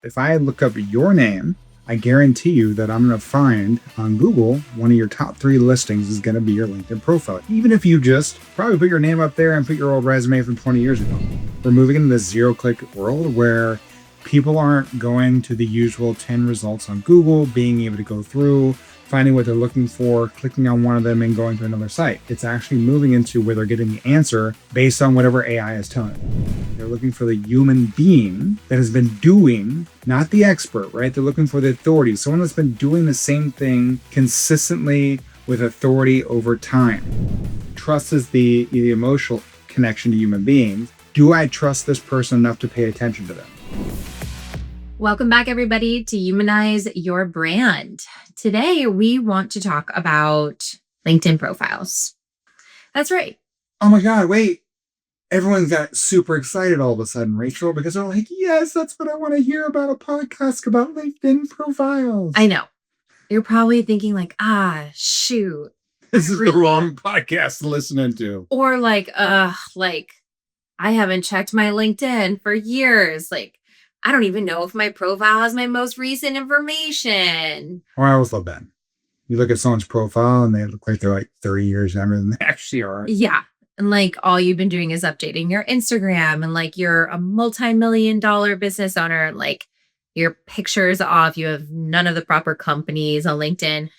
If I look up your name, I guarantee you that I'm going to find on Google one of your top 3 listings is going to be your LinkedIn profile. Even if you just probably put your name up there and put your old resume from 20 years ago. We're moving into this zero-click world where people aren't going to the usual 10 results on Google, being able to go through, finding what they're looking for, clicking on one of them and going to another site. It's actually moving into where they're getting the answer based on whatever AI is telling them. They're looking for the human being that has been doing, not the expert, right? They're looking for the authority, someone that's been doing the same thing consistently with authority over time. Trust is the emotional connection to human beings. Do I trust this person enough to pay attention to them? Welcome back, everybody, to Humanize Your Brand. Today, we want to talk about LinkedIn profiles. That's right. Oh my God, wait. Everyone got super excited all of a sudden, Rachel, because they're like, yes, that's what I want to hear about, a podcast about LinkedIn profiles. I know. You're probably thinking like, shoot. This is the wrong podcast to listen to. Or I haven't checked my LinkedIn for years. I don't even know if my profile has my most recent information. Oh, I always love that. You look at someone's profile and they look like they're like 30 years younger than they actually are. Yeah. And all you've been doing is updating your Instagram and you're a multi-million-dollar business owner. And your picture's off. You have none of the proper companies on LinkedIn.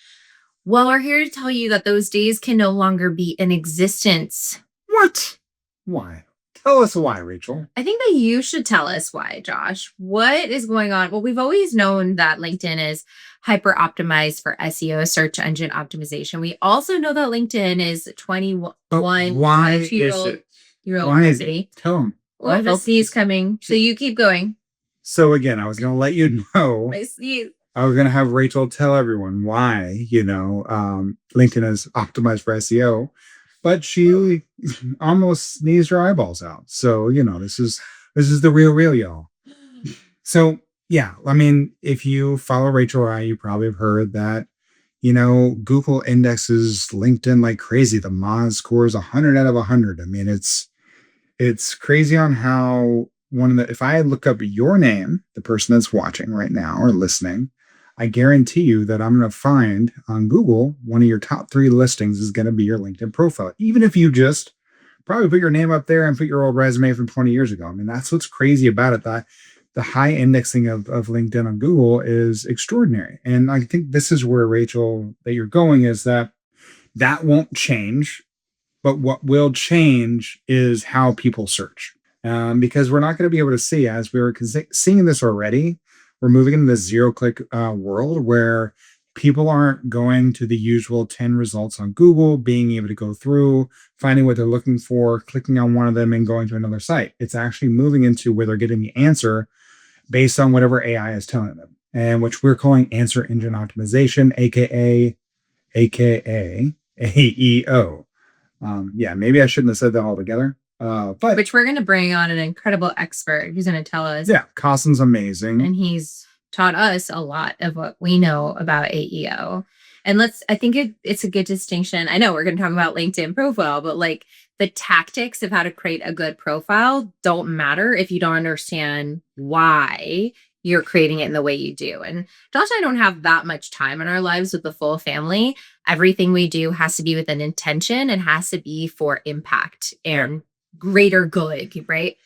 Well, we're here to tell you that those days can no longer be in existence. What? Why? Tell us why, Rachel. I think that you should tell us why, Josh. What is going on? Well, we've always known that LinkedIn is hyper optimized for SEO, search engine optimization. We also know that LinkedIn is 21 why is it? Why is it? Tell them. Well, the sneeze coming. So you keep going. So again, I was going to let you know. I sneeze. I was going to have Rachel tell everyone why, LinkedIn is optimized for SEO. But she almost sneezed her eyeballs out. So, this is the real, y'all. So, yeah, I mean, if you follow Rachel or I, you probably have heard that, Google indexes LinkedIn like crazy. The Moz score is 100 out of 100. I mean, it's crazy on how if I look up your name, the person that's watching right now or listening, I guarantee you that I'm going to find on Google one of your top 3 listings is going to be your LinkedIn profile. Even if you just probably put your name up there and put your old resume from 20 years ago. I mean, that's what's crazy about it. That the high indexing of LinkedIn on Google is extraordinary. And I think this is where, Rachel, that you're going is that won't change. But what will change is how people search. Because we're not going to be able to see, as we were seeing this already, we're moving into this zero-click world where people aren't going to the usual 10 results on Google, being able to go through, finding what they're looking for, clicking on one of them and going to another site. It's actually moving into where they're getting the answer based on whatever AI is telling them, and which we're calling answer engine optimization, aka AEO. Maybe I shouldn't have said that all together. But which we're going to bring on an incredible expert who's going to tell us. Yeah, Costin's amazing. And he's taught us a lot of what we know about AEO. And I think it's a good distinction. I know we're going to talk about LinkedIn profile, but the tactics of how to create a good profile don't matter if you don't understand why you're creating it in the way you do. And Josh and I don't have that much time in our lives with the full family. Everything we do has to be with an intention and has to be for impact and greater good, right?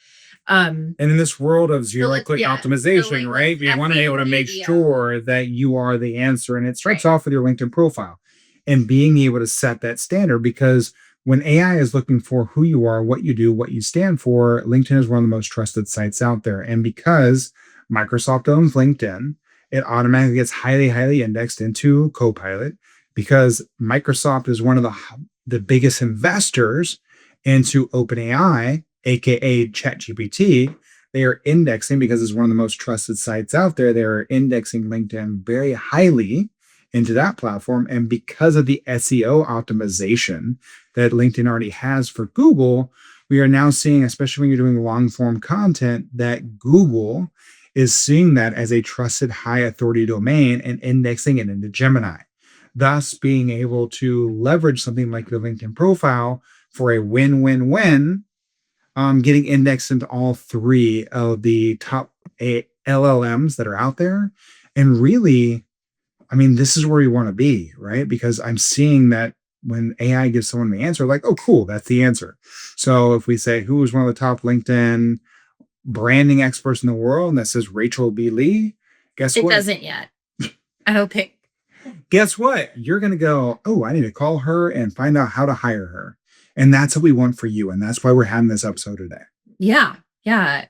And in this world of zero-click optimization, right? You want to be able to make sure that you are the answer. And it starts off with your LinkedIn profile and being able to set that standard, because when AI is looking for who you are, what you do, what you stand for, LinkedIn is one of the most trusted sites out there. And because Microsoft owns LinkedIn, it automatically gets highly, highly indexed into Copilot, because Microsoft is one of the biggest investors into OpenAI, aka ChatGPT. They are indexing, because it's one of the most trusted sites out there. They are indexing LinkedIn very highly into that platform. And because of the SEO optimization that LinkedIn already has for Google, we are now seeing, especially when you're doing long form content, that Google is seeing that as a trusted high authority domain and indexing it into Gemini, thus being able to leverage something like the LinkedIn profile for a win-win-win, getting indexed into all 3 of the top LLMs that are out there. And really, I mean, this is where we want to be, right? Because I'm seeing that when AI gives someone the answer, like, oh, cool, that's the answer. So if we say who is one of the top LinkedIn branding experts in the world, and that says Rachel B. Lee, guess It what? doesn't yet. I don't think. Guess what? You're going to go, oh, I need to call her and find out how to hire her. And that's what we want for you. And that's why we're having this episode today. Yeah. Yeah.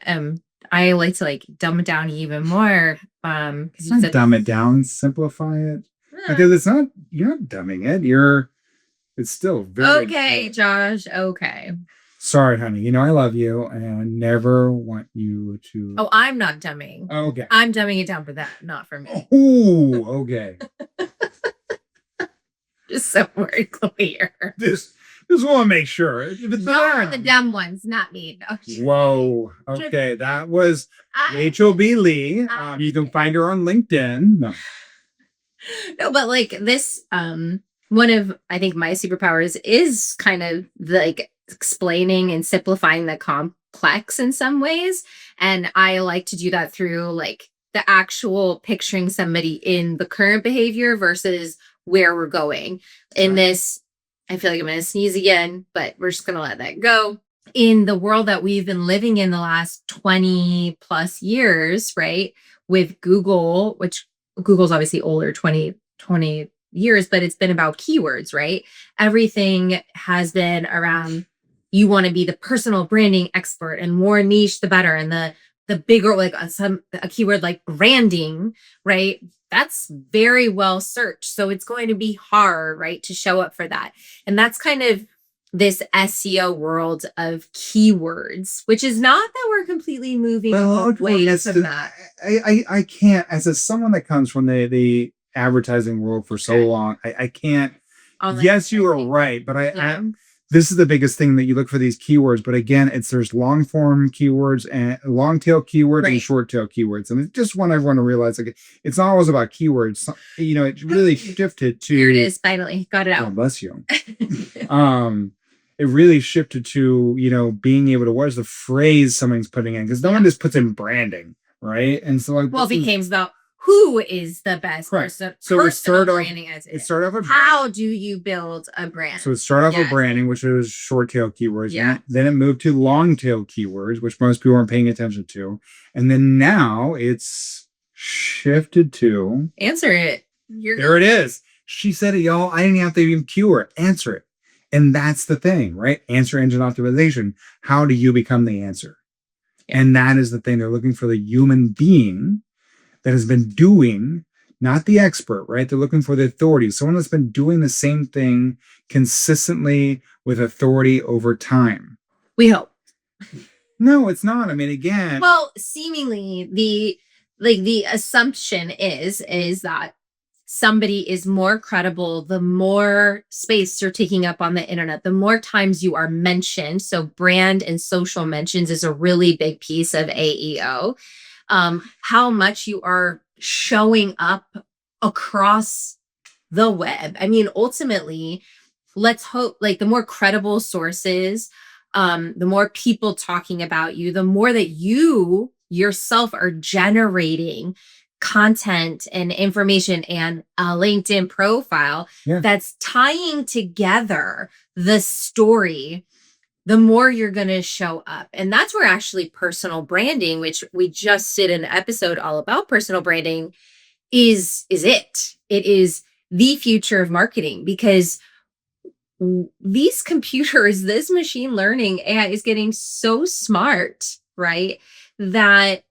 I like to like dumb it down even more. It's not dumb it down, simplify it. Because it's not, you're not dumbing it. It's still very. Okay, Josh. Okay. Sorry, honey. You know, I love you and I never want you to. Oh, I'm not dumbing. Okay. I'm dumbing it down for that, not for me. Oh, okay. Just so we're clear. Just want to make sure. If it's You're the dumb ones, not me. No. Whoa. Okay. That was Rachel B. Lee. You can find her on LinkedIn. No, but like this, one of I think my superpowers is kind of like explaining and simplifying the complex in some ways. And I like to do that through like the actual picturing somebody in the current behavior versus where we're going. In this, I feel like I'm going to sneeze again, but we're just going to let that go. In the world that we've been living in the last 20 plus years, right? With Google, which Google's obviously older, 20 years, but it's been about keywords, right? Everything has been around, you want to be the personal branding expert, and more niche, the better. And the bigger, like a keyword like branding, right? That's very well searched. So it's going to be hard, right, to show up for that. And that's kind of this SEO world of keywords, which is not that we're completely moving away from that. I can't, as someone that comes from the advertising world for so long, I can't. Yes, you are right, but this is the biggest thing, that you look for these keywords. But again, there's long form keywords and long tail keywords and short tail keywords, and I just want everyone to realize, like, it's not always about keywords. You know, it really shifted to. Here it is. Finally got it out. Oh, bless you. It really shifted to, you know, being able to, what is the phrase somebody's putting in? Because no one just puts in branding, right? And so, like, well, it became about who is the best person. So it started branding as it started off. How do you build a brand? So it started off with branding, which was short tail keywords. Yeah. Then it moved to long tail keywords, which most people aren't paying attention to. And then now it's shifted to. Answer it. There it is. She said it, y'all. I didn't have to even cue her. Answer it. And that's the thing, right? Answer engine optimization. How do you become the answer? Yeah. And that is the thing. They're looking for the human being that has been doing, not the expert, right? They're looking for the authority. Someone that's been doing the same thing consistently with authority over time. We hope. No, it's not. I mean, again. Well, seemingly the assumption is that somebody is more credible the more space you're taking up on the internet, the more times you are mentioned. So brand and social mentions is a really big piece of AEO. How much you are showing up across the web. I mean, ultimately, let's hope like the more credible sources, the more people talking about you, the more that you yourself are generating content and information and a LinkedIn profile that's tying together the story, the more you're going to show up. And that's where actually personal branding, which we just did an episode all about personal branding, is it. It is the future of marketing, because these computers, this machine learning AI is getting so smart, right? That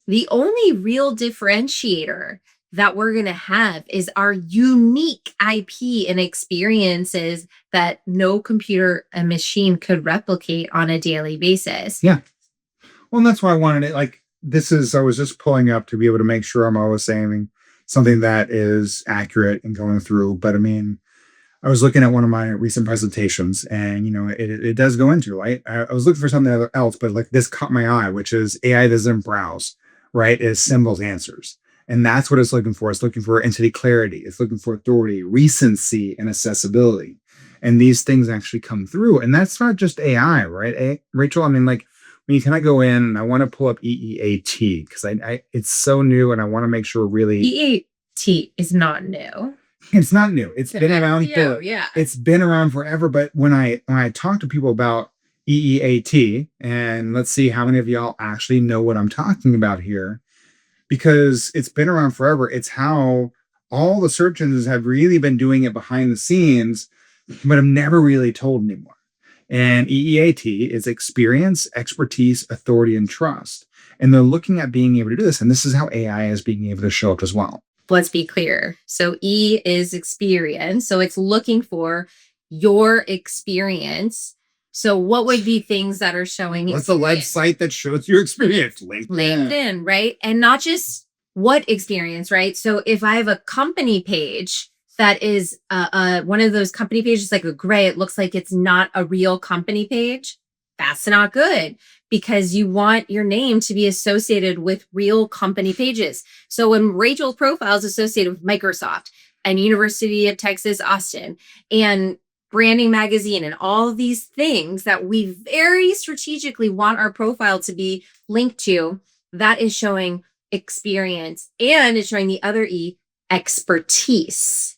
the only real differentiator that we're going to have is our unique IP and experiences that no computer and machine could replicate on a daily basis. Yeah. Well, and that's why I wanted it. Like, I was just pulling up to be able to make sure I'm always saying something that is accurate and going through. But I mean, I was looking at one of my recent presentations, and, you know, it does go into, right? I was looking for something else, but like this caught my eye, which is AI doesn't browse, right? It assembles answers. And that's what it's looking for. It's looking for entity clarity. It's looking for authority, recency, and accessibility. And these things actually come through. And that's not just AI, right? Rachel, I mean, like, mean, can I go in and I want to pull up EEAT because it's so new and I want to make sure really EAT is not new. it's not new. Yeah. It's been around forever. But when I talk to people about EEAT, and let's see how many of y'all actually know what I'm talking about here, because it's been around forever. It's how all the search engines have really been doing it behind the scenes, but have never really told anyone. And EEAT is experience, expertise, authority, and trust. And they're looking at being able to do this. And this is how AI is being able to show up as well. Let's be clear. So E is experience. So it's looking for your experience. So what would be things that are showing? What's the website that shows your experience? LinkedIn, right? And not just what experience, right? So if I have a company page that is one of those company pages, like a gray, it looks like it's not a real company page. That's not good, because you want your name to be associated with real company pages. So when Rachel's profile is associated with Microsoft and University of Texas, Austin, and Branding Magazine, and all of these things that we very strategically want our profile to be linked to, that is showing experience, and it's showing the other E, expertise.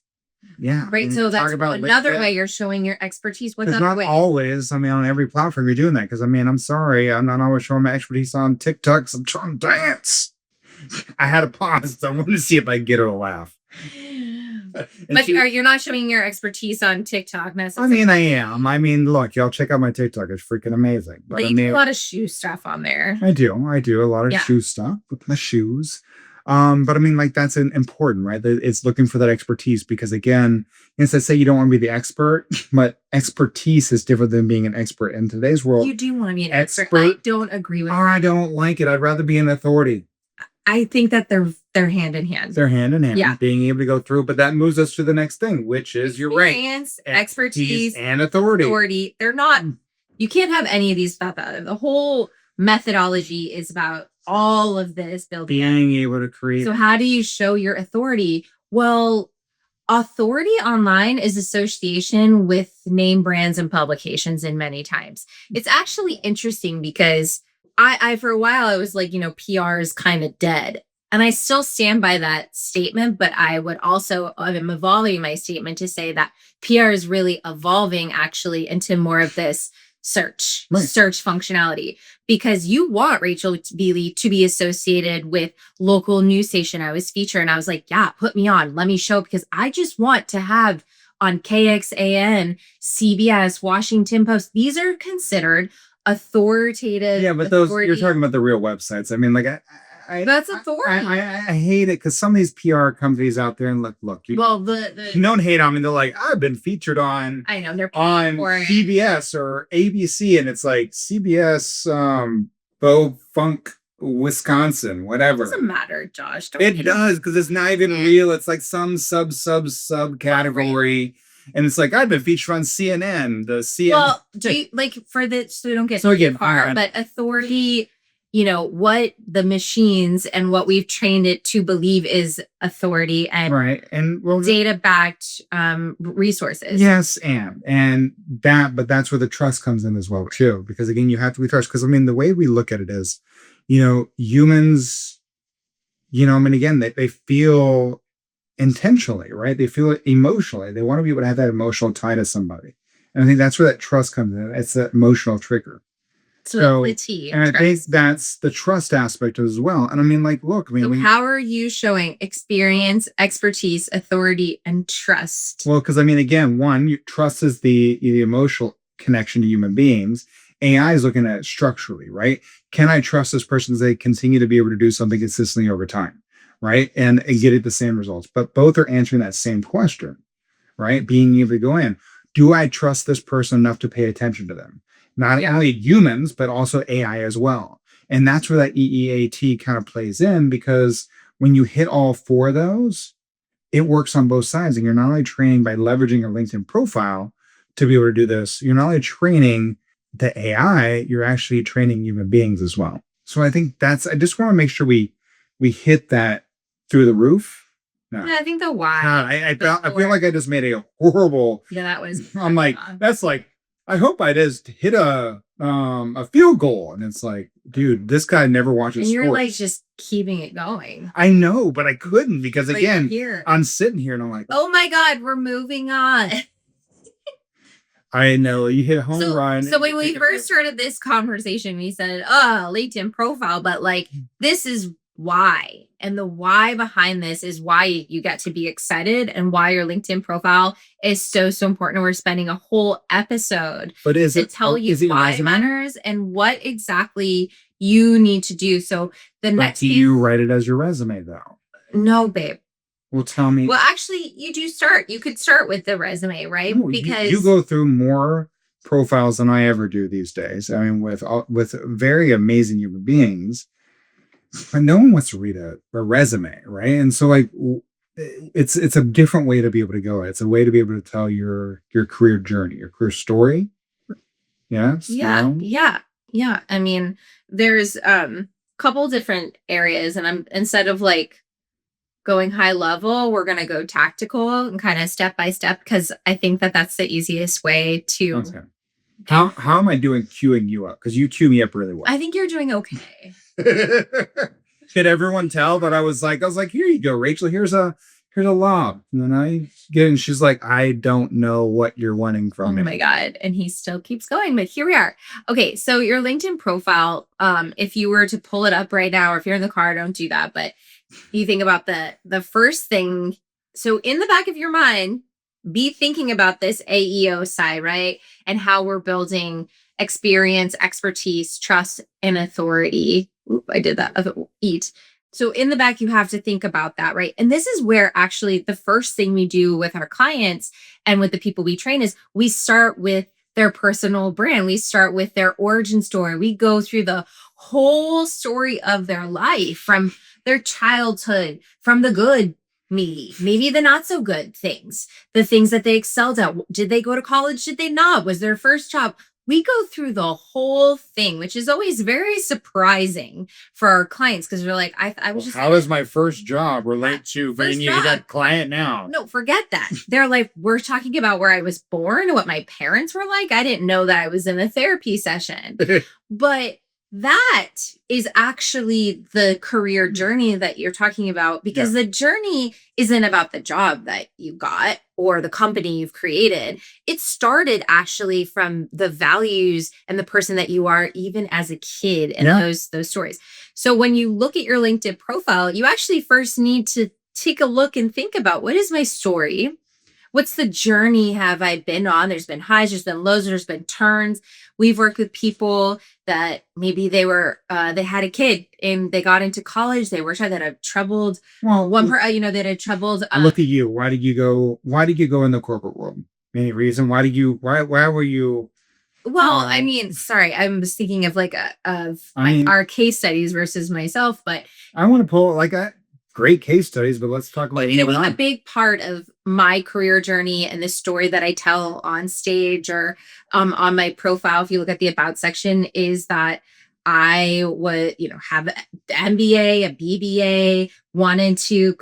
Yeah. Right. So that's another way you're showing your expertise. What's not way? Always, I mean, on every platform you're doing that. Because I mean, I'm sorry, I'm not always showing my expertise on TikTok. So I'm trying to dance. I had to pause. So I wanted to see if I could get her to laugh. But you're not showing your expertise on TikTok necessarily. I mean, I am. I mean, look, y'all check out my TikTok. It's freaking amazing. But you do a lot of shoe stuff on there. I do a lot of shoe stuff with my shoes. But I mean, like, that's important, right? It's looking for that expertise, because again, as I say, you don't want to be the expert, but expertise is different than being an expert in today's world. You do want to be an expert. I don't agree with that. I don't like it. I'd rather be an authority. I think that they're hand in hand. They're hand in hand. Yeah. Being able to go through, but that moves us to the next thing, which is your experience, expertise, and authority. They're not. You can't have any of these without that. The whole methodology is about all of this building. Being able to create. So how do you show your authority? Well, authority online is association with name brands and publications in many times. It's actually interesting because I for a while, I was like, PR is kind of dead. And I still stand by that statement, but I would also, I'm evolving my statement to say that PR is really evolving actually into more of this search functionality, because you want Rachel to be associated with local news station I was featured. And I was like, yeah, put me on, let me show, because I just want to have on KXAN, CBS, Washington Post. These are considered authoritative. Yeah, but you're talking about the real websites. I mean, like, that's authority. I hate it because some of these PR companies out there, and look. You don't hate on me. They're like, I've been featured on. I know they're on CBS or ABC, and it's like CBS, Bo Funk, Wisconsin, whatever. It doesn't matter, Josh. It does, because it's not even real. It's like some sub category. And it's like, I've been featured on CNN, the CNN. Well, so we don't get too far, but authority, what the machines and what we've trained it to believe is authority, and data-backed resources. Yes, but that's where the trust comes in as well, too. Because again, you have to be trust. Because I mean, the way we look at it is, humans, again, they feel intentionally, right? They feel it emotionally. They want to be able to have that emotional tie to somebody. And I think that's where that trust comes in. It's that emotional trigger. So I think that's the trust aspect as well. And I mean, like, look, how are you showing experience, expertise, authority, and trust? Well, because I mean, again, trust is the emotional connection to human beings. AI is looking at it structurally, right? Can I trust this person as they continue to be able to do something consistently over time? Right. And get it the same results. But both are answering that same question, right? Being able to go in. Do I trust this person enough to pay attention to them? Not only humans, but also AI as well. And that's where that EEAT kind of plays in, because when you hit all four of those, it works on both sides. And you're not only training by leveraging a LinkedIn profile to be able to do this, you're not only training the AI, you're actually training human beings as well. So I think I just want to make sure we hit that through the roof. No. Yeah, I think the why. I feel like I just made a horrible. Yeah, that was. I'm like, that's like I hope I just hit a field goal. And it's like, dude, this guy never watches And you're like sports. just keeping it going. I know, but I couldn't because But you're again, here. I'm sitting here and I'm like, Oh my God, we're moving on. I know you hit a home run. So when we first started this conversation, we said, oh, LinkedIn profile, but like this is why. And the why behind this is why you get to be excited and why your LinkedIn profile is so, so important. We're spending a whole episode But is to it tell you is it your why it resume? matters and what exactly you need to do. So the But next do piece, you write it as your resume though? no, babe. Well, tell me. Well, actually, you could start with the resume, right? No, Because you go through more profiles than I ever do these days. I mean, with very amazing human beings, but no one wants to read a resume, right? And so like it's a different way to be able to go. It's a way to be able to tell your career journey, your career story. Yes. yeah, No. yeah, yeah. I mean, there's couple different areas, and I'm instead of like going high level, we're gonna go tactical and kind of step by step because I think that that's the easiest way to. Okay. How am I doing queuing you up? Because you queue me up really well. I think you're doing okay. Could everyone tell that I was like, here you go, Rachel. Here's a lob. And then I get it, and she's like, I don't know what you're wanting Oh from me. my God. And he still keeps going, but here we are. Okay. So your LinkedIn profile, if you were to pull it up right now, or if you're in the car, don't do that. But you think about the first thing. So in the back of your mind, be thinking about this AEO side, right? And how we're building experience, expertise, trust, and authority. Oop, I did that. Eat. So in the back, you have to think about that, right? And this is where actually the first thing we do with our clients and with the people we train is we start with their personal brand. We start with their origin story. We go through the whole story of their life from their childhood, from the good, maybe the not so good things, the things that they excelled at. Did they go to college? Did they not? Was their first job? We go through the whole thing, which is always very surprising for our clients because we're like, I was just. How does my first job relate to First when you job. that client now? No, forget that. They're like, we're talking about where I was born, what my parents were like. I didn't know that I was in a therapy session. But that is actually the career journey that you're talking about because the journey isn't about the job that you got or the company you've created. It started actually from the values and the person that you are even as a kid and those stories. So when you look at your LinkedIn profile, you actually first need to take a look and think about what is my story? What's the journey have I been on? There's been highs, there's been lows, there's been turns. We've worked with people that maybe they had a kid and they got into college. They worked hard, that have troubled. Well, that had troubled. Look at you. Why did you go in the corporate world? Any reason? Why were you? Well, I mean, sorry, I was thinking of like our case studies versus myself, but I want to pull like great case studies, but let's talk about a big part of my career journey and the story that I tell on stage or on my profile. If you look at the about section, is that I would, have an MBA, a BBA, wanted to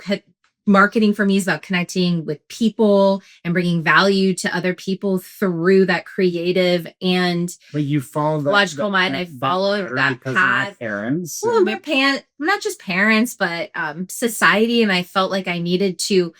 marketing for me is about connecting with people and bringing value to other people through that creative and but you follow that logical mind. I follow that path. Parents. Well, not just parents, but society. And I felt like I needed to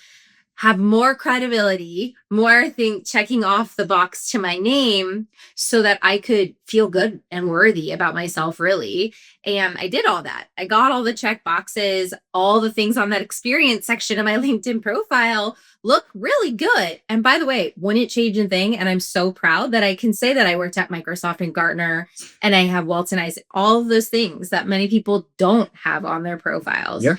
have more credibility, more checking off the box to my name so that I could feel good and worthy about myself, really. And I did all that. I got all the check boxes, all the things on that experience section of my LinkedIn profile look really good. And by the way, wouldn't change a thing. And I'm so proud that I can say that I worked at Microsoft and Gartner and I have Walton Eyes, all of those things that many people don't have on their profiles. Yeah.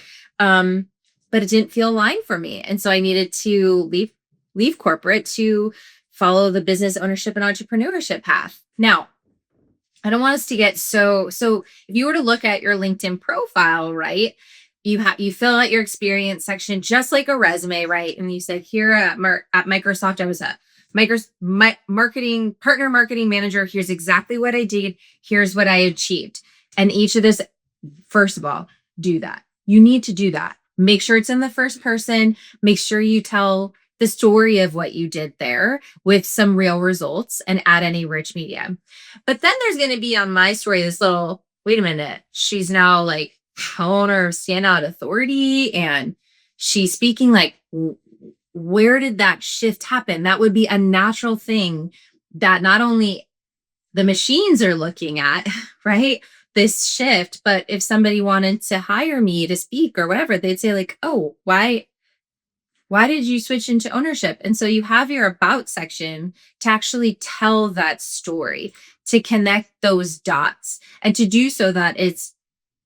But it didn't feel aligned for me. And so I needed to leave corporate to follow the business ownership and entrepreneurship path. Now, I don't want us to get so if you were to look at your LinkedIn profile, right? You fill out your experience section just like a resume, right? And you said here at Microsoft, I was a partner marketing manager. Here's exactly what I did. Here's what I achieved. And each of this, first of all, do that. You need to do that. Make sure it's in the first person. Make sure you tell the story of what you did there with some real results and add any rich media. But then there's going to be on my story this little, wait a minute, she's now like owner of standout authority and she's speaking like, where did that shift happen? That would be a natural thing that not only the machines are looking at, right? This shift, but if somebody wanted to hire me to speak or whatever, they'd say like, oh, why did you switch into ownership? And so you have your about section to actually tell that story, to connect those dots, and to do so that it's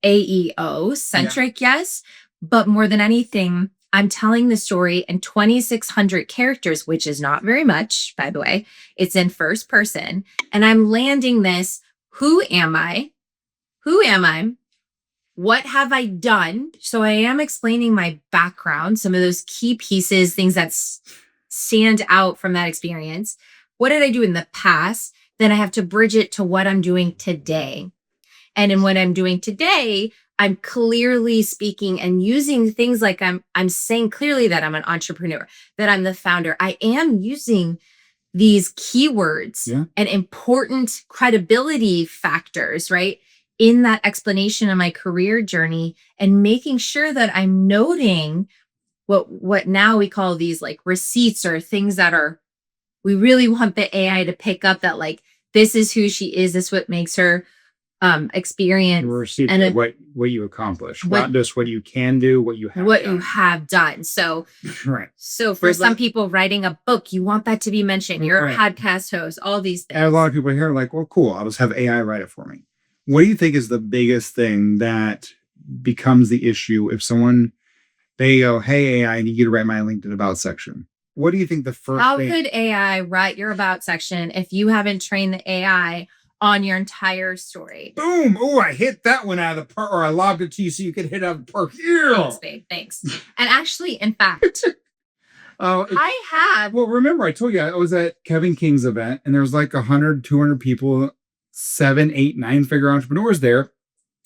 AEO centric, yes, but more than anything, I'm telling the story in 2,600 characters, which is not very much, by the way. It's in first person, and I'm landing this. Who am I? Who am I? What have I done? So I am explaining my background, some of those key pieces, things that stand out from that experience. What did I do in the past? Then I have to bridge it to what I'm doing today. And in what I'm doing today, I'm clearly speaking and using things like I'm saying clearly that I'm an entrepreneur, that I'm the founder. I am using these keywords and important credibility factors, right? In that explanation of my career journey, and making sure that I'm noting what now we call these like receipts, or things that are, we really want the AI to pick up that like, this is who she is. This is what makes her experience. Receipt and what you accomplished, not just what you can do, what you have done. So, right. So for some people writing a book, you want that to be mentioned. You're a podcast host, all these things. And a lot of people here are like, well, cool, I'll just have AI write it for me. What do you think is the biggest thing that becomes the issue if someone, they go, hey, AI, I need you to write my LinkedIn about section? What do you think the first How could AI write your about section if you haven't trained the AI on your entire story? Boom. Oh, I hit that one out of the park, or I lobbed it to you so you could hit out of the park. Yeah. Thanks, babe. Thanks. And actually, in fact, I have. Well, remember, I told you I was at Kevin King's event and there was like 100, 200 people, 7, 8, 9-figure entrepreneurs there.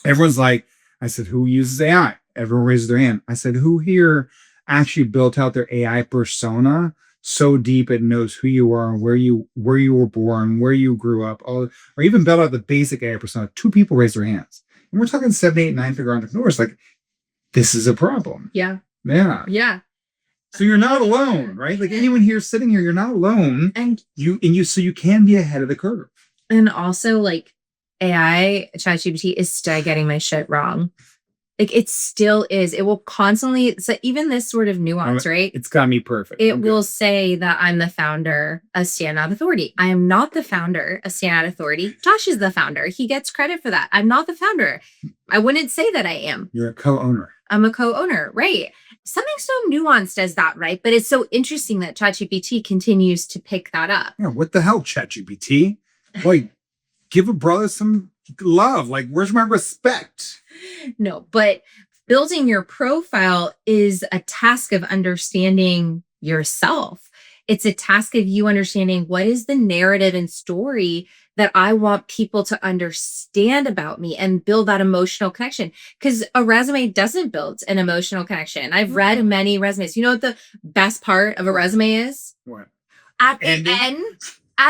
Everyone's like, I said, who uses AI? Everyone raises their hand. I said, who here actually built out their AI persona so deep it knows who you are, where you were born, where you grew up, or even built out the basic AI persona? 2 people raised their hands. And we're talking 7, 8, 9-figure entrepreneurs. Like, this is a problem. Yeah. So you're not alone, right? Like anyone here sitting here, you're not alone. And so you can be ahead of the curve. And also, like, AI, ChatGPT is still getting my shit wrong. Like, it still is. It will constantly, so even this sort of nuance, right? It's got me perfect. It will say that I'm the founder of Standout Authority. I am not the founder of Standout Authority. Josh is the founder. He gets credit for that. I'm not the founder. I wouldn't say that I am. You're a co-owner. I'm a co-owner, right? Something so nuanced as that, right? But it's so interesting that ChatGPT continues to pick that up. Yeah, what the hell, ChatGPT? Like, give a brother some love. Like, where's my respect? No, but building your profile is a task of understanding yourself. It's a task of you understanding what is the narrative and story that I want people to understand about me, and build that emotional connection. Because a resume doesn't build an emotional connection. I've read many resumes. You know what the best part of a resume is? What? At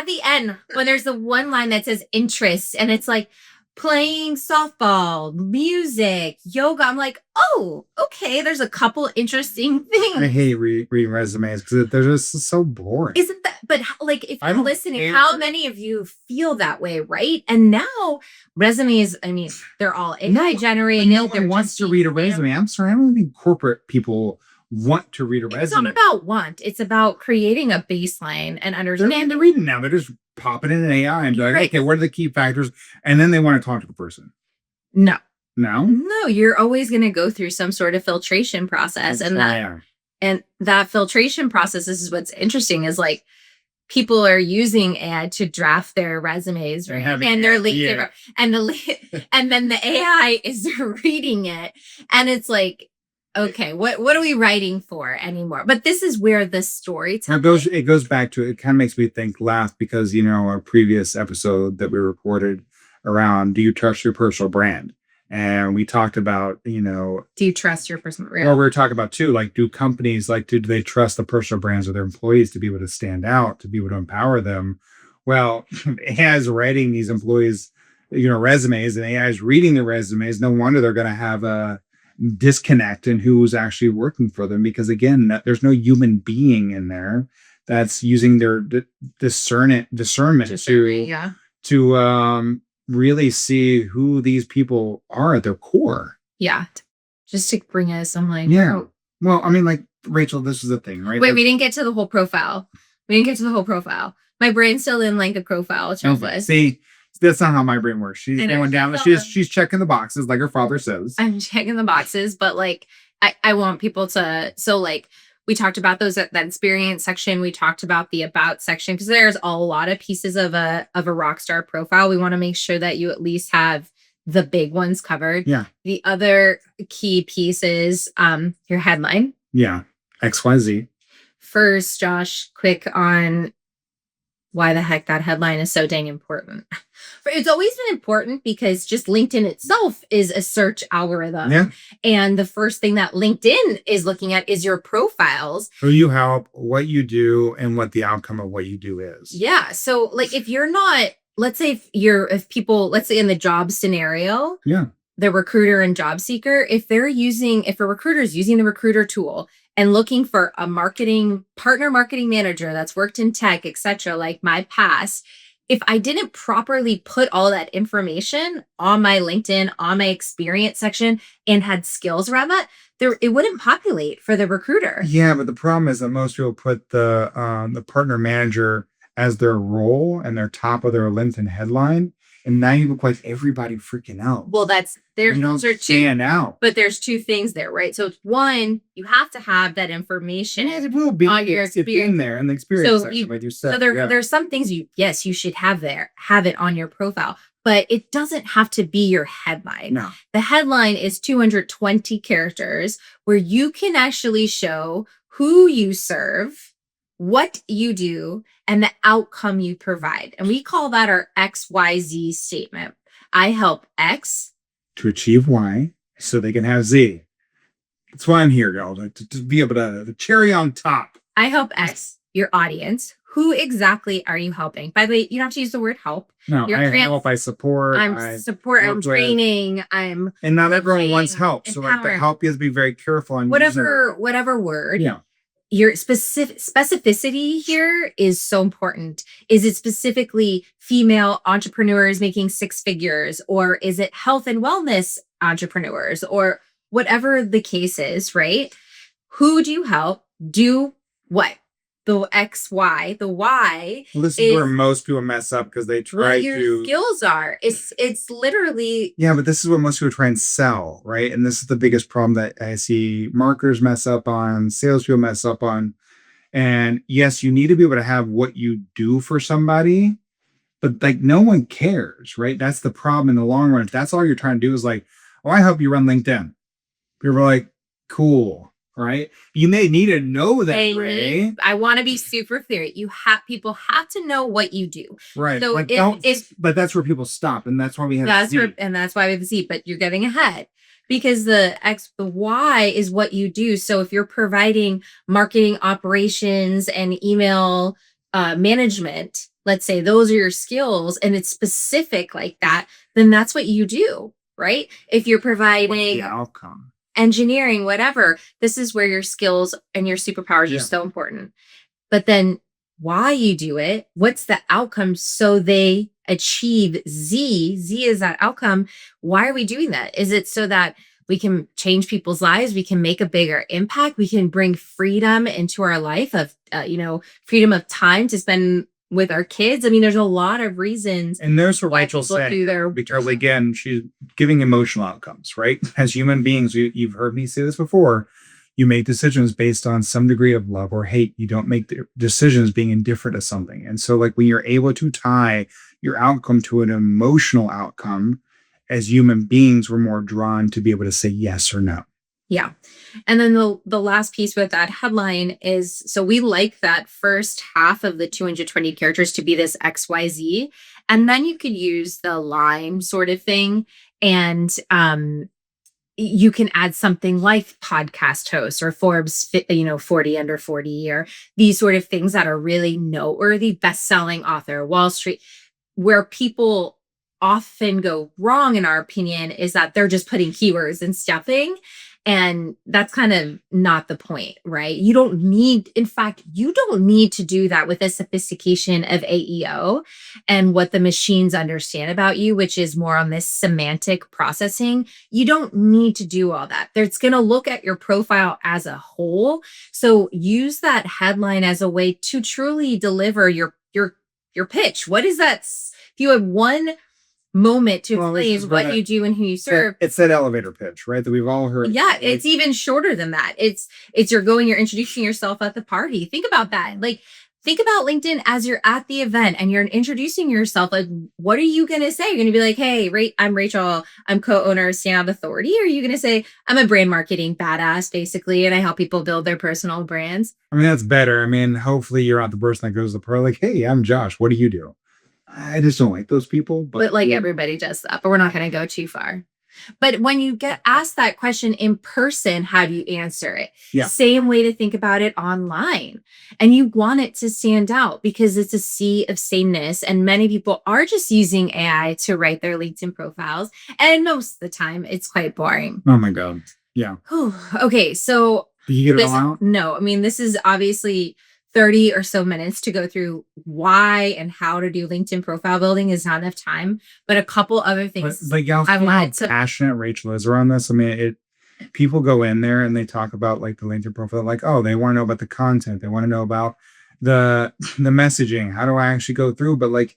the end, when there's the one line that says interests, and it's like playing softball, music, yoga. I'm like, oh, okay, there's a couple interesting things. I hate reading resumes because they're just so boring. Isn't that? But like, if you're listening, how many of you feel that way, right? And now resumes, I mean, they're all AI generated. No one wants to read a resume. I'm sorry, I don't think corporate people want to read a resume. It's not about want. It's about creating a baseline and understanding. They're reading now. They're just popping in an AI and be like, okay, what are the key factors? And then they want to talk to the person. No, No, you're always going to go through some sort of filtration process. And that filtration process, this is what's interesting, is like people are using AI to draft their resumes, right? And they're and then the AI is reading it, and it's like, okay, what are we writing for anymore? But this is where the storytelling it goes back to, it kind of makes me laugh because, you know, our previous episode that we recorded around, do you trust your personal brand? And we talked about, Do you trust your person? well, we were talking about too, like, do companies like do they trust the personal brands of their employees to be able to stand out, to be able to empower them? Well, AI is writing these employees, resumes, and AI is reading the resumes. No wonder they're going to have a disconnect in who's actually working for them because again, there's no human being in there that's using their discernment to Yeah. really see who these people are at their core. Yeah. Just to bring us some like, Yeah. oh, Well, I mean, like Rachel, this is the thing, right? wait, we didn't get to the whole profile. We didn't get to the whole profile. My brain's still in like a profile Okay. checklist. See, that's not how my brain works. She's I know. going down. She's checking the boxes like her father says. I'm checking the boxes, but like I want people to so like we talked about those that experience section. We talked about the about section because there's a lot of pieces of a rock star profile. We want to make sure that you at least have the big ones covered. Yeah. The other key piece is your headline. Yeah. XYZ. First, Josh, quick on why the heck that headline is so dang important. It's always been important because just LinkedIn itself is a search algorithm. Yeah. And the first thing that LinkedIn is looking at is your profiles. Who you help, what you do, and what the outcome of what you do is. Yeah. So like if you're not, let's say if people, let's say in the job scenario, Yeah. the recruiter and job seeker, if a recruiter is using the recruiter tool and looking for a partner marketing manager that's worked in tech, etc., like my past, if I didn't properly put all that information on my LinkedIn, on my experience section, and had skills around that, it wouldn't populate for the recruiter. Yeah, but the problem is that most people put the partner manager as their role and their top of their LinkedIn headline, and now you look like everybody freaking else. Well, you don't stand out. But there's two things there, right? So it's one, you have to have that information it will be on your it's in there in the experience section, like you said. So there's some things you should have it on your profile, but it doesn't have to be your headline. No. The headline is 220 characters where you can actually show who you serve, what you do, and the outcome you provide. And we call that our XYZ statement. I help X to achieve Y so they can have Z. That's why I'm here, y'all, to be able to the cherry on top. I help X, your audience. Who exactly are you helping? By the way, you don't have to use the word help. No, I support. I'm training. And not everyone wants help. So like the help, you have to be very careful on whatever word. Yeah. Your specificity here is so important. Is it specifically female entrepreneurs making six figures, or is it health and wellness entrepreneurs, or whatever the case is, right? Who do you help? Do what? The X, Y. The Y. Well, this is where most people mess up because they try your skills are. It's literally. Yeah, but this is what most people try and sell, right? And this is the biggest problem that I see marketers mess up on, salespeople mess up on. And yes, you need to be able to have what you do for somebody, but like no one cares, right? That's the problem in the long run. If that's all you're trying to do is like, oh, I help you run LinkedIn. People are like, cool. Right. You may need to know that. Ray. I want to be super clear. People have to know what you do. Right. So but that's where people stop. And that's why we have and that's why we have the Z, but you're getting ahead because the Y is what you do. So if you're providing marketing operations and email management, let's say those are your skills and it's specific like that, then that's what you do. Right. If you're providing the outcome, engineering, whatever, this is where your skills and your superpowers are so important. But then why you do it, what's the outcome so they achieve Z? Z is that outcome. Why are we doing that? Is it so that we can change people's lives? We can make a bigger impact. We can bring freedom into our life of, freedom of time to spend with our kids. I mean, there's a lot of reasons. And there's what Rachel said, because again, she's giving emotional outcomes, right? As human beings, you've heard me say this before, you make decisions based on some degree of love or hate. You don't make the decisions being indifferent to something. And so like when you're able to tie your outcome to an emotional outcome, as human beings, we're more drawn to be able to say yes or no. Yeah. And then the last piece with that headline is, so we like that first half of the 220 characters to be this XYZ. And then you could use the line sort of thing And you can add something like podcast hosts or Forbes, 40 under 40, or these sort of things that are really noteworthy, best-selling author, Wall Street. Where people often go wrong, in our opinion, is that they're just putting keywords and stuffing. And that's kind of not the point, right? In fact, you don't need to do that with the sophistication of AEO and what the machines understand about you, which is more on this semantic processing. You don't need to do all that. It's going to look at your profile as a whole. So use that headline as a way to truly deliver your pitch. What is that? If you have one moment to explain what you do and who you serve. It's that elevator pitch, right? That we've all heard. Yeah, it's even shorter than that. It's you're introducing yourself at the party. Think about that. Like, think about LinkedIn as you're at the event and you're introducing yourself. Like, what are you going to say? You're going to be like, hey, I'm Rachel. I'm co-owner of Stand Authority. Or are you going to say, I'm a brand marketing badass, basically, and I help people build their personal brands? I mean, that's better. I mean, hopefully you're not the person that goes to the party like, hey, I'm Josh. What do you do? I just don't like those people. But like everybody does that, but we're not going to go too far. But when you get asked that question in person, how do you answer it? Yeah. Same way to think about it online. And you want it to stand out because it's a sea of sameness. And many people are just using AI to write their LinkedIn profiles. And most of the time, it's quite boring. Oh my God. Yeah. Okay. So did you get it all out? No. I mean, this is obviously 30 or so minutes to go through why and how to do LinkedIn profile building is not enough time, but a couple other things. But y'all feel how passionate Rachel is around this. I mean, people go in there and they talk about like the LinkedIn profile, like, oh, they want to know about the content. They want to know about the messaging. How do I actually go through? But like,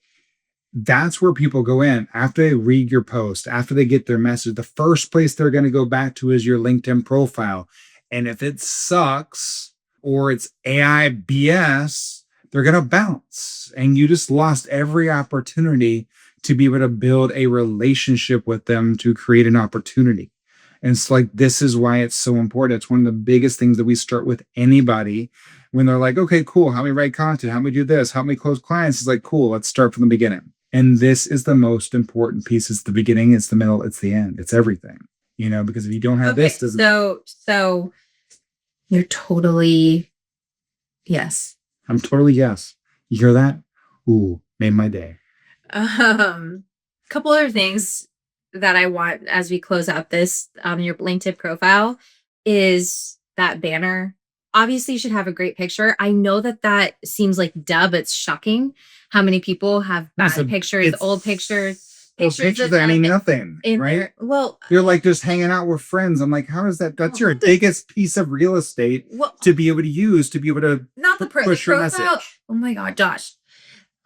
that's where people go in after they read your post, after they get their message. The first place they're going to go back to is your LinkedIn profile. And if it sucks, or it's AI BS, they're going to bounce. And you just lost every opportunity to be able to build a relationship with them to create an opportunity. And it's like, this is why it's so important. It's one of the biggest things that we start with anybody when they're like, okay, cool. Help me write content. Help me do this. Help me close clients. It's like, cool. Let's start from the beginning. And this is the most important piece. It's the beginning. It's the middle. It's the end. It's everything, because if you don't have this, so you're totally yes. I'm totally yes. You hear that? Ooh, made my day. Couple other things that I want as we close out this your LinkedIn profile is that banner. Obviously, you should have a great picture. I know that seems like duh, but it's shocking how many people have bad pictures, old pictures. Pictures that mean nothing, right? Well, you're like just hanging out with friends. I'm like, how is that? That's your biggest piece of real estate to be able to use to be able to not the push your message. Oh my God, Josh.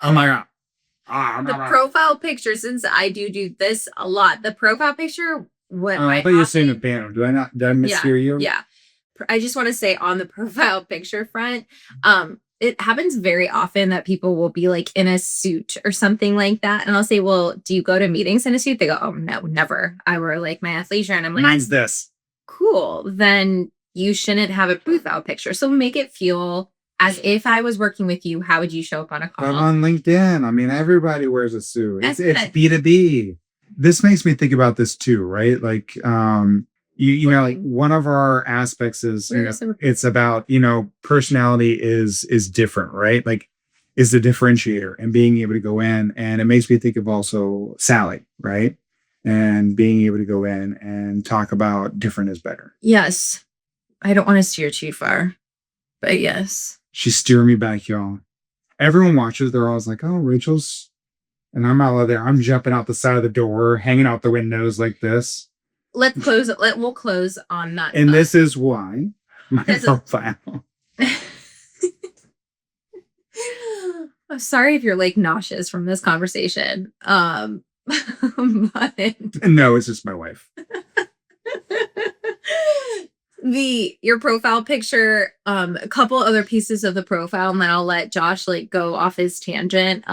Oh my God. The profile picture, since I do this a lot, the profile picture. I thought you were saying a banner. Did I mishear you? Yeah. I just want to say on the profile picture front, it happens very often that people will be like in a suit or something like that. And I'll say, well, do you go to meetings in a suit? They go, oh, no, never. I wear like my athleisure. And I'm like, mine's this. Cool. Then you shouldn't have a profile picture. So make it feel as if I was working with you. How would you show up on a call? But on LinkedIn, I mean, everybody wears a suit. It's B2B. This makes me think about this too, right? Like, like one of our aspects is it's about personality is different, right? Like is the differentiator and being able to go in, and it makes me think of also Sally, right? And being able to go in and talk about different is better. Yes, I don't want to steer too far, but yes, she's steering me back, y'all. Everyone watches; they're always like, "Oh, Rachel's," and I'm out there. I'm jumping out the side of the door, hanging out the windows like this. Let's close. We'll close on that. And this is why my profile. I'm sorry if you're like nauseous from this conversation. But... No, it's just my wife. Your profile picture, a couple other pieces of the profile, and then I'll let Josh go off his tangent.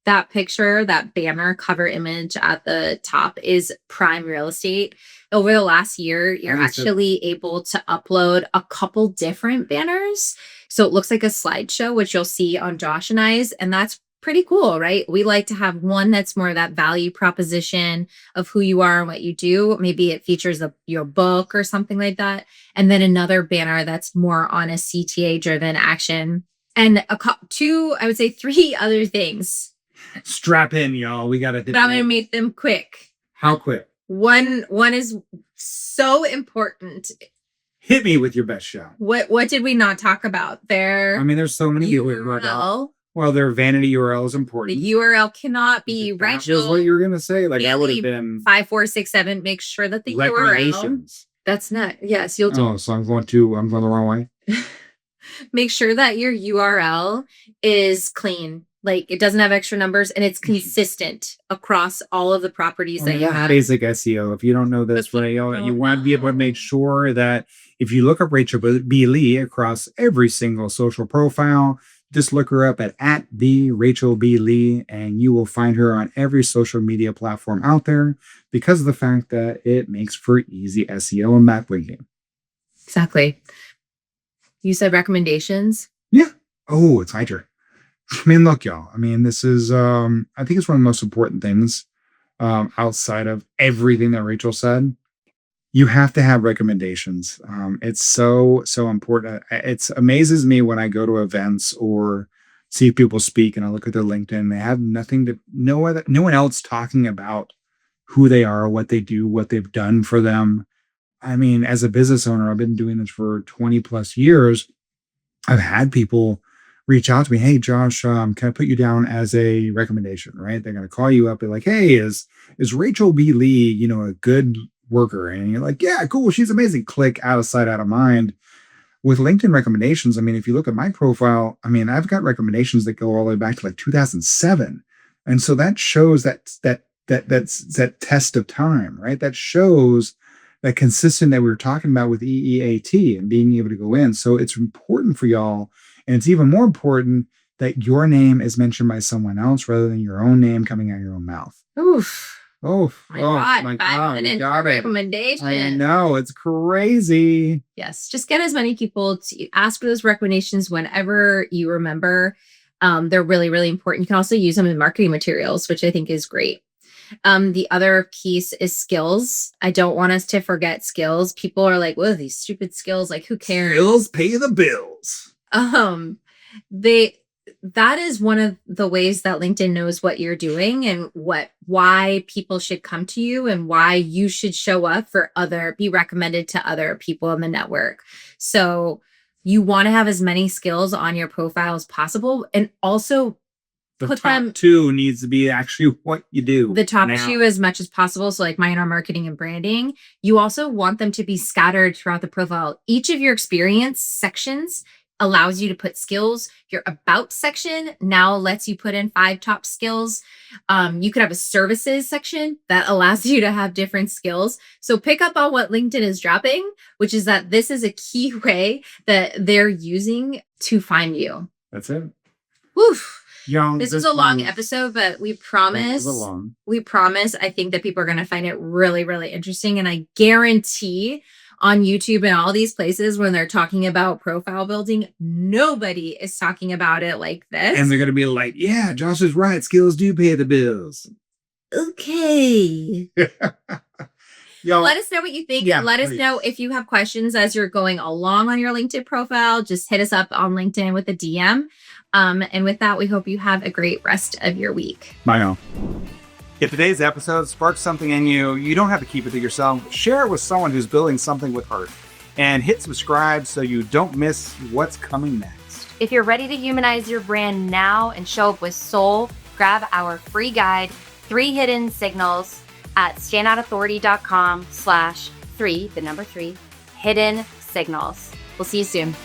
That picture, that banner cover image at the top is prime real estate. Over the last year, you're actually able to upload a couple different banners. So it looks like a slideshow, which you'll see on Josh and I's. And that's pretty cool, right? We like to have one that's more of that value proposition of who you are and what you do. Maybe it features your book or something like that. And then another banner that's more on a CTA driven action. And two, I would say three other things. Strap in, y'all. We got to But I'm going to make them quick. How quick? One is so important. Hit me with your best shot. What did we not talk about there? I mean, there's so many URL. Well, their vanity URL is important. The URL cannot be Rachel. That was what you were gonna say. Like that would have been 5467. Make sure that the URL. That's not. Yes, you'll do. Oh, so I'm going the wrong way. Make sure that your URL is clean. Like it doesn't have extra numbers and it's consistent across all of the properties that you have. Basic SEO. If you don't know this, you want to be able to make sure that if you look up Rachel B. Lee across every single social profile, just look her up at the Rachel B. Lee, and you will find her on every social media platform out there because of the fact that it makes for easy SEO and backlinking. Exactly. You said recommendations? Yeah. Oh, it's my turn. I mean, look, y'all. I mean, this is, I think it's one of the most important things outside of everything that Rachel said. You have to have recommendations. It's so important. It amazes me when I go to events or see people speak and I look at their LinkedIn. They have no one else talking about who they are, what they do, what they've done for them. I mean, as a business owner, I've been doing this for 20 plus years. I've had people reach out to me. Hey, Josh, can I put you down as a recommendation? Right? They're going to call you up. They're like, hey, is Rachel B. Lee, a good worker? And you're like, yeah, cool. She's amazing. Click, out of sight, out of mind. With LinkedIn recommendations, I mean, if you look at my profile, I mean, I've got recommendations that go all the way back to like 2007. And so that shows that's that test of time, right? That shows that consistent that we were talking about with EEAT and being able to go in. So it's important for y'all. And it's even more important that your name is mentioned by someone else rather than your own name coming out of your own mouth. Oof. Oh my God. You got it. Recommendation. I know. It's crazy. Yes. Just get as many people to ask for those recommendations whenever you remember. They're really, really important. You can also use them in marketing materials, which I think is great. The other piece is skills. I don't want us to forget skills. People are like, whoa, these stupid skills. Like, who cares? Skills pay the bills. That is one of the ways that LinkedIn knows what you're doing and why people should come to you and why you should show up be recommended to other people in the network. So you want to have as many skills on your profile as possible. And also the top two needs to be actually what you do. The top two as much as possible. So like mine are marketing and branding. You also want them to be scattered throughout the profile. Each of your experience sections allows you to put skills. Your about section now lets you put in 5 top skills. You could have a services section that allows you to have different skills. So pick up on what LinkedIn is dropping, which is that this is a key way that they're using to find you. That's it. Woof. Young, this is a long episode, but we promise, I think that people are going to find it really, really interesting. And I guarantee on YouTube and all these places when they're talking about profile building, nobody is talking about it like this. And they're going to be like, yeah, Josh is right. Skills do pay the bills. Okay. Let us know what you think. Yeah, let us know if you have questions as you're going along on your LinkedIn profile. Just hit us up on LinkedIn with a DM. And with that, we hope you have a great rest of your week. Bye now. If today's episode sparked something in you, you don't have to keep it to yourself. Share it with someone who's building something with heart. And hit subscribe so you don't miss what's coming next. If you're ready to humanize your brand now and show up with soul, grab our free guide, 3 Hidden Signals at standoutauthority.com/3, the number 3, hidden signals. We'll see you soon.